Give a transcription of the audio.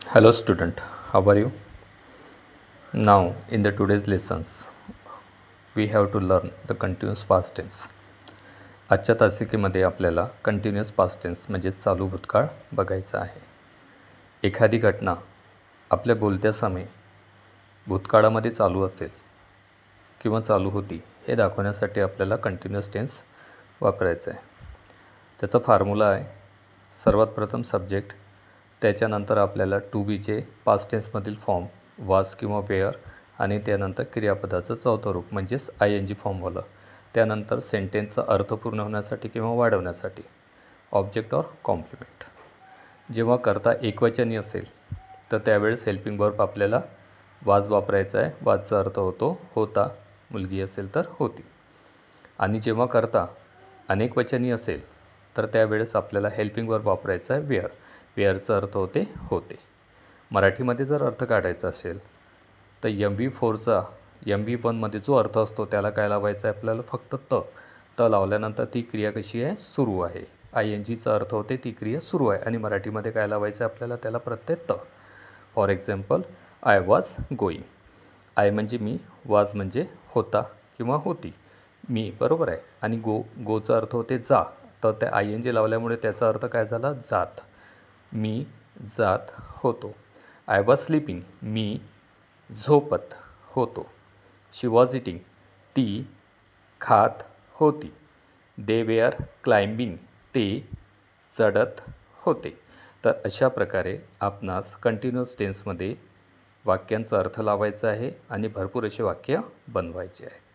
Hello student, how are you? Now in the today's lessons we have to learn the continuous past tense. आजच्या तासिकेमध्ये आपल्याला continuous past tense म्हणजे चालू भूतकाळ बघायचा आहे. एखादी घटना आपल्या बोलत्या समय भूतकाळामध्ये चालू असेल किंवा चालू होती हे दाखवण्यासाठी आपल्याला कंटिन्युअस टेन्स वापरायचा आहे. त्याचा फॉर्म्युला आहे सर्वात प्रथम सब्जेक्ट, त्याच्यानंतर आपल्याला टू बीचे पास्ट टेन्समधील फॉर्म वाज किंवा वेअर आणि त्यानंतर क्रियापदाचं चौथं रूप म्हणजेच ING फॉर्मवालं, त्यानंतर सेंटेन्सचा अर्थ पूर्ण होण्यासाठी किंवा वाढवण्यासाठी ऑब्जेक्ट ऑर कॉम्प्लिमेंट. जेव्हा करता एकवचनी असेल तर त्यावेळेस हेल्पिंग वर्ब आपल्याला वाज वापरायचा आहे. वाजचा अर्थ होतो होता, मुलगी असेल तर होती. आणि जेव्हा करता अनेकवचनी असेल तर त्यावेळेस आपल्याला हेल्पिंग वर्ब वापरायचा आहे वेअर. वेअरचा अर्थ होते होते. मराठीमध्ये जर अर्थ काढायचा असेल तर MV4चा MV1मध्ये जो अर्थ असतो त्याला काय लावायचं आहे आपल्याला, फक्त त लावल्यानंतर ती क्रिया कशी आहे, सुरू आहे. INGचा अर्थ होते ती क्रिया सुरू आहे आणि मराठीमध्ये काय लावायचं आहे आपल्याला, त्याला प्रत्यय त. For example I was going. I म्हणजे मी, वाज म्हणजे होता किंवा होती, मी बरोबर आहे. आणि गोचा अर्थ होते जा, तर त्या ING लावल्यामुळे त्याचा अर्थ काय झाला, जात. मी जात होतो. आय वॉज स्लीपिंग, मी झोपत होतो. शी वॉज इटिंग, ती खात होती. दे वेअर क्लाइम्बिंग, ते चढत होते. तर अशा प्रकारे आपणास कंटिन्युअस टेन्समध्ये वाक्यांचा अर्थ लावायचा आहे आणि भरपूर असे वाक्य बनवायचे आहेत.